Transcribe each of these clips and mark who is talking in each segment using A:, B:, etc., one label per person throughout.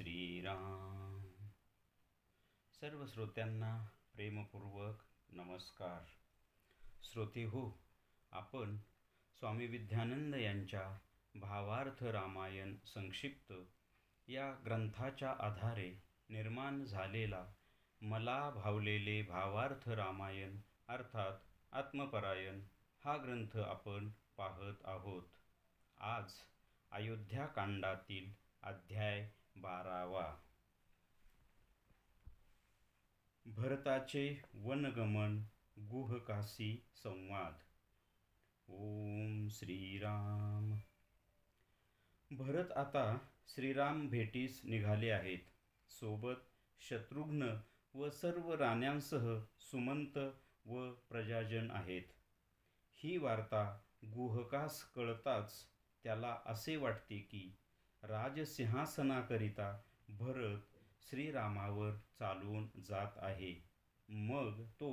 A: श्रीराम. सर्व श्रोत्यांना प्रेमपूर्वक नमस्कार. श्रोते हो, आपण स्वामी विद्यानंद यांच्या भावार्थ रामायण संक्षिप्त या ग्रंथाच्या आधारे निर्माण झालेला मला भावलेले भावार्थ रामायण अर्थात आत्मपरायण हा ग्रंथ आपण पाहत आहोत. आज अयोध्याकांडातील अध्याय 12वा. भरताचे वनगमन, गुहकाशी संवाद. ओम श्रीराम. भरत आता श्रीराम भेटीस निघाले आहेत. सोबत शत्रुघ्न व सर्व राण्यांसह सुमंत व प्रजाजन आहेत. ही वार्ता गुहकास कळताच त्याला असे वाटते की राजसिंहासनाकरिता भरत श्रीरामावर चालून जात आहे. मग तो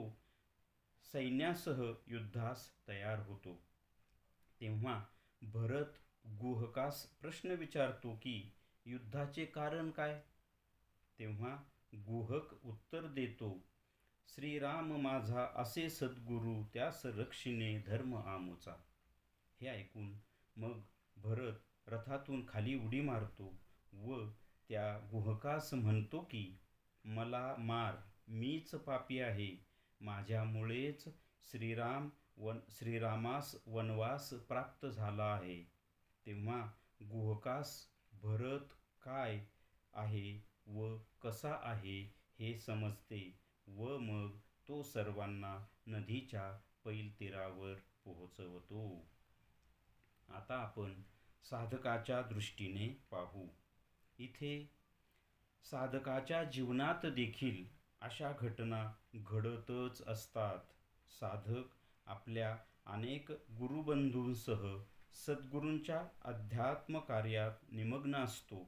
A: सैन्यासह युद्धास तयार होतो. तेव्हा भरत गुहकास प्रश्न विचारतो की युद्धाचे कारण काय. तेव्हा गुहक उत्तर देतो, श्रीराम माझा असे सद्गुरू, त्यास रक्षिणे धर्म आमुचा. हे ऐकून मग भरत रथातून खाली उडी मारतो व त्या गुहकास म्हणतो की मला मार, मीच पापी आहे. माझ्यामुळेच श्रीरामास वनवास प्राप्त झाला आहे. तेव्हा गुहकास भरत काय आहे व कसा आहे हे समजते व मग तो सर्वांना नदीच्या पैलतीरावर पोहोचवतो. आता आपण साधकाच्या दृष्टीने पाहू. इथे साधकाच्या जीवनात देखील अशा घटना घडतच असतात. साधक आपल्या अनेक गुरुबंधूंसह सद्गुरूंच्या अध्यात्म कार्यात निमग्न असतो,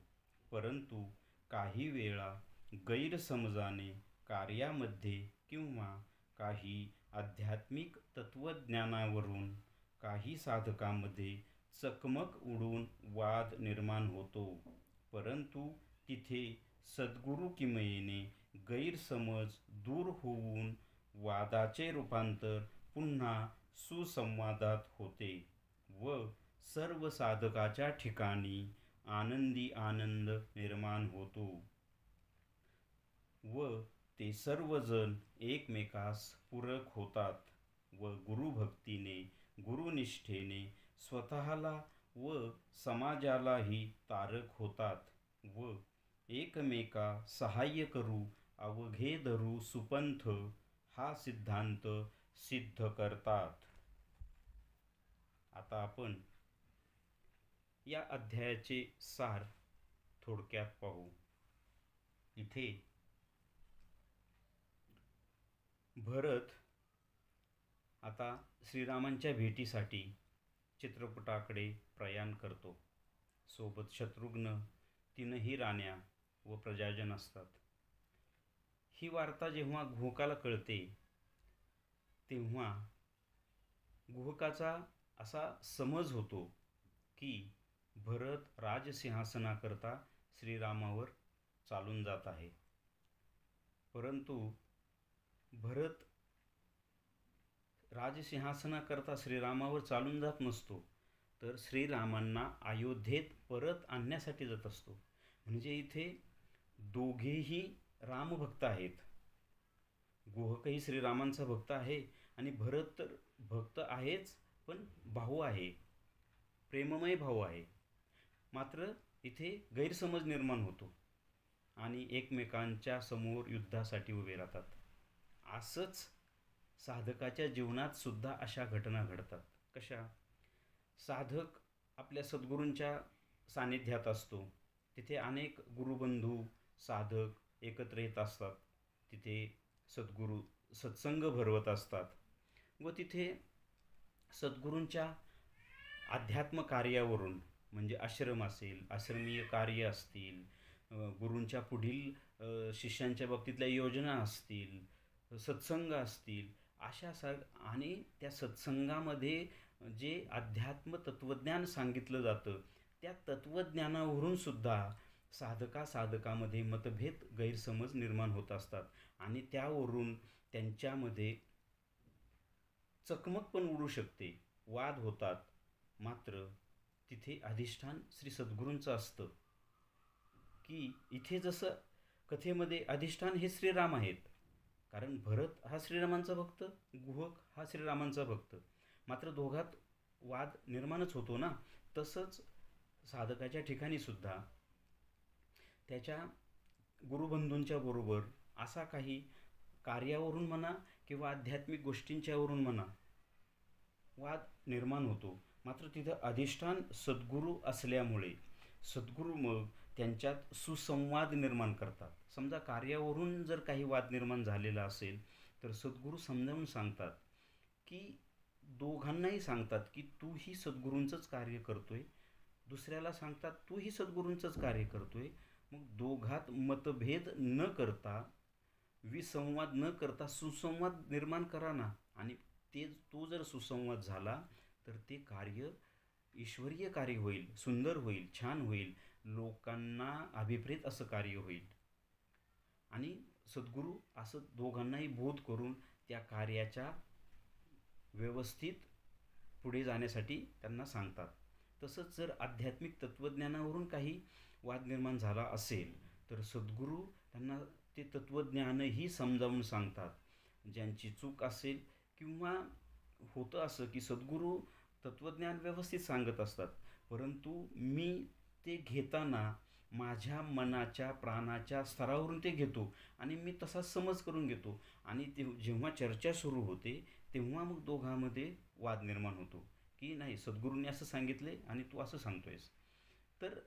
A: परंतु काही वेळा गैरसमजाने कार्यामध्ये किंवा काही आध्यात्मिक तत्त्वज्ञानावरून काही साधकांमध्ये चकमक उडून वाद निर्माण होतो. परंतु तिथे सद्गुरुकिमयेने गैरसमज दूर होऊन वादाचे रूपांतर पुन्हा सुसंवादात होते व सर्व साधकाच्या ठिकाणी आनंदी आनंद निर्माण होतो व ते सर्वजण एकमेकास पूरक होतात व गुरुभक्तीने, गुरुनिष्ठेने स्वतःला व समाजालाही तारक होतात व एकमेका सहाय्य करू अवघे धरू सुपंथ हा सिद्धांत सिद्ध करतात. आता आपण या अध्यायाचे सार थोडक्यात पाहू. इथे भरत आता श्रीरामांच्या भेटीसाठी चित्रकूटाकडे प्रयाण करतो. सोबत शत्रुघ्न, तीनही राण्या व प्रजाजन असतात. ही वार्ता जेव्हा गुहकाला कळते तेव्हा गुहकाचा असा समज होतो की भरत राजसिंहासनाकरता श्रीरामावर चालून जात आहे. परंतु भरत राजसिंहासनाकरता श्रीरामावर चालून जात नसतो, तर श्रीरामांना अयोध्येत परत आणण्यासाठी जात असतो. म्हणजे इथे दोघेही रामभक्त आहेत. गुहकही श्रीरामांचा भक्त आहे आणि भरत तर भक्त आहेच, पण भाऊ आहे, प्रेममय भाऊ आहे. मात्र इथे गैरसमज निर्माण होतो आणि एकमेकांच्या समोर युद्धासाठी उभे राहतात. असंच साधकाच्या जीवनात सुद्धा अशा घटना घडतात. कशा? साधक आपल्या सद्गुरूंच्या सानिध्यात असतो. तिथे अनेक गुरुबंधू साधक एकत्र येत असतात. तिथे सद्गुरू सत्संग भरवत असतात व तिथे सद्गुरूंच्या अध्यात्म कार्यावरून, म्हणजे आश्रम असेल, आश्रमीय कार्य असतील, गुरूंच्या पुढील शिष्यांच्या बाबतीतल्या योजना असतील, सत्संग असतील, अशा आणि त्या सत्संगामध्ये जे अध्यात्म तत्त्वज्ञान सांगितलं जातं त्या तत्त्वज्ञानावरून सुद्धा साधकामध्ये मतभेद गैरसमज निर्माण होत असतात आणि त्यावरून त्यांच्यामध्ये चकमक पण उडू शकते, वाद होतात. मात्र तिथे अधिष्ठान श्री सद्गुरूंचं असतं, की इथे जसं कथेमध्ये अधिष्ठान हे श्रीराम आहेत, कारण भरत हा श्रीरामांचा भक्त, गुहक हा श्रीरामांचा भक्त. मात्र दोघात वाद निर्माणच होतो ना. तसंच साधकाच्या ठिकाणी सुद्धा त्याच्या गुरुबंधूंच्या बरोबर असा काही कार्यावरून म्हणा किंवा आध्यात्मिक गोष्टींच्यावरून म्हणा वाद निर्माण होतो. मात्र तिथं अधिष्ठान सद्गुरू असल्यामुळे सद्गुरू मग त्यांच्यात सुसंवाद निर्माण करतात. समजा कार्यावरून जर काही वाद निर्माण झालेला असेल तर सद्गुरू समजावून सांगतात, की दोघांनाही सांगतात की तूही सद्गुरूंचंच कार्य करतोय, दुसऱ्याला सांगतात तूही सद्गुरूंचंच कार्य करतोय. मग दोघात मतभेद न करता, विसंवाद न करता सुसंवाद निर्माण करा ना. आणि तो जर सुसंवाद झाला तर ते कार्य ईश्वरीय कार्य होईल, सुंदर होईल, छान होईल, लोकांना अभिप्रेत असं कार्य होईल. आणि सद्गुरू असं दोघांनाही बोध करून त्या कार्याच्या व्यवस्थित पुढे जाण्यासाठी त्यांना सांगतात. तसंच जर आध्यात्मिक तत्त्वज्ञानावरून काही वाद निर्माण झाला असेल तर सद्गुरू त्यांना ते तत्त्वज्ञानही समजावून सांगतात. ज्यांची चूक असेल किंवा होतं असं की सद्गुरू तत्त्वज्ञान व्यवस्थित सांगत असतात, परंतु मी ते घेताना माझ्या मनाच्या प्राणाच्या स्तरावरून ते घेतो आणि मी तसाच समज करून घेतो. आणि जेव्हा चर्चा सुरू होते तेव्हा मग दोघांमध्ये वाद निर्माण होतो, की नाही सद्गुरूंनी असं सांगितले आणि तू असं सांगतोयस. तर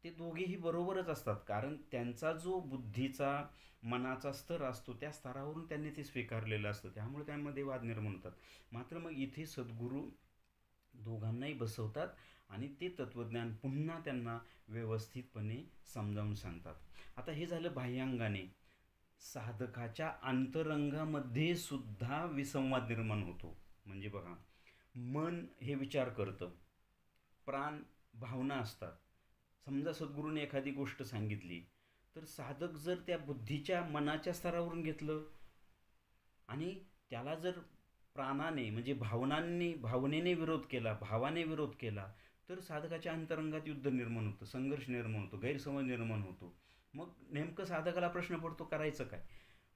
A: ते दोघेही बरोबरच असतात, कारण त्यांचा जो बुद्धीचा मनाचा स्तर असतो त्या स्तरावरून त्यांनी ते स्वीकारलेलं असतं, त्यामुळे त्यामध्ये वाद निर्माण होतात. मात्र मग इथे सद्गुरू दोघांनाही बसवतात आणि ते तत्त्वज्ञान पुन्हा त्यांना व्यवस्थितपणे समजावून सांगतात. आता हे झालं बाह्यांगाने. साधकाच्या अंतरंगामध्ये सुद्धा विसंवाद निर्माण होतो. म्हणजे बघा, मन हे विचार करतं, प्राण भावना असतात. समजा सद्गुरूने एखादी गोष्ट सांगितली तर साधक जर त्या बुद्धीच्या मनाच्या स्तरावरून घेतलं आणि त्याला जर प्राणाने म्हणजे भावनेने विरोध केला, भावाने विरोध केला, तर साधकाच्या अंतरंगात युद्ध निर्माण होतं, संघर्ष निर्माण होतो, गैरसमज निर्माण होतो. मग नेमकं साधकाला प्रश्न पडतो, करायचं काय?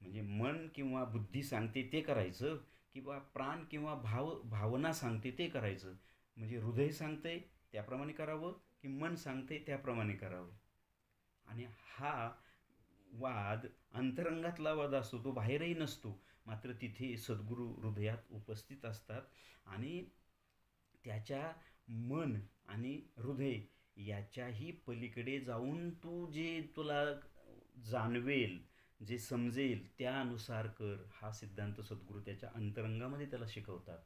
A: म्हणजे मन किंवा बुद्धी सांगते ते करायचं, किंवा प्राण किंवा भावना सांगते ते करायचं. म्हणजे हृदय सांगते त्याप्रमाणे करावं की मन सांगते त्याप्रमाणे करावं. आणि हा वाद अंतरंगातला वाद असतो, तो बाहेरही नसतो. मात्र तिथे सद्गुरू हृदयात उपस्थित असतात आणि त्याच्या मन आणि हृदय याच्याही पलीकडे जाऊन तू जे तुला जाणवेल, जे समजेल त्यानुसार कर, हा सिद्धांत सद्गुरू त्याच्या अंतरंगामध्ये त्याला शिकवतात.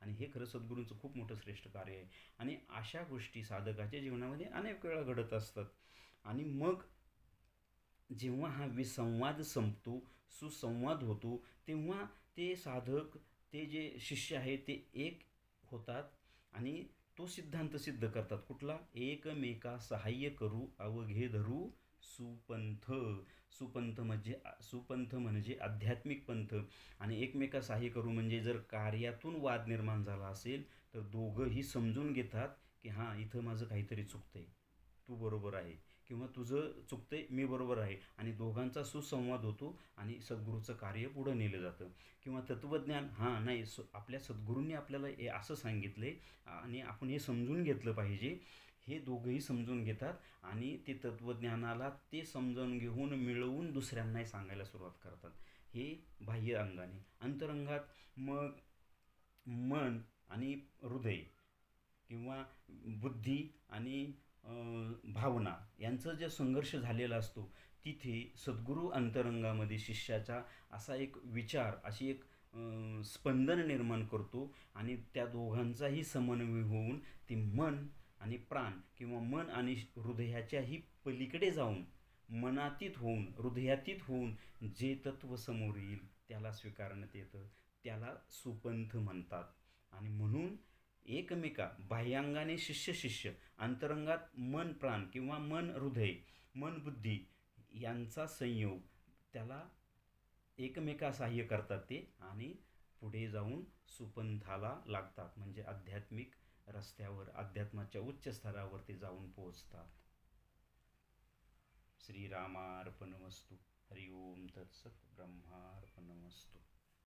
A: आणि हे खरं सद्गुरूंचं खूप मोठं श्रेष्ठ कार्य आहे. आणि अशा गोष्टी साधकाच्या जीवनामध्ये अनेक वेळा घडत असतात. आणि मग जेव्हा हा विसंवाद संपतो, सुसंवाद होतो, तेव्हा ते साधक, ते जे शिष्य आहे ते एक होतात आणि तो सिद्धांत सिद्ध करतात. कुठला? एकमेका सहाय्य करू अवघे धरू सुपंथ. सुपंथ म्हणजे आध्यात्मिक पंथ. आणि एकमेका सहाय्य करू म्हणजे जर कार्यातून वाद निर्माण झाला असेल तर दोघंही समजून घेतात की हां, इथं माझं काहीतरी चुकतंय, तू बरोबर आहे, किंवा तुझं चुकतंय, मी बरोबर आहे. आणि दोघांचा सुसंवाद होतो आणि सद्गुरूचं कार्य पुढं नेलं जातं. किंवा तत्त्वज्ञान, हां नाही, आपल्या सद्गुरूंनी आपल्याला हे असं सांगितले आणि आपण हे समजून घेतलं पाहिजे, हे दोघंही समजून घेतात आणि ते तत्त्वज्ञानाला ते समजावून घेऊन मिळवून दुसऱ्यांनाही सांगायला सुरुवात करतात. हे बाह्य अंगाने. अंतरंगात मग मन आणि हृदय किंवा बुद्धी आणि भावना यांचा जे संघर्ष झालेला असतो, तिथे सद्गुरू अंतरंगामध्ये शिष्याचा असा एक विचार, अशी एक स्पंदन निर्माण करतो आणि त्या दोघांचाही समन्वय होऊन ते मन आणि प्राण किंवा मन आणि हृदयाच्याही पलीकडे जाऊन, मनातीत होऊन, हृदयातीत होऊन जे तत्व समोर येईल त्याला स्वीकारण्यात येतं, त्याला सुपंथ म्हणतात. आणि म्हणून एकमेका बाह्यांगाने शिष्य शिष्य, अंतरंगात मन प्राण किंवा मन हृदय, मन बुद्धी यांचा संयोग, त्याला एकमेकासहाय्य करतात ते, आणि पुढे जाऊन सुपंथाला लागतात, म्हणजे आध्यात्मिक रस्त्यावर अध्यात्माच्या उच्च स्तरावर ते जाऊन पोहोचतात. श्रीरामार्पणमस्तु. हरि ओम तत्सत. ब्रह्मार्पणमस्तु.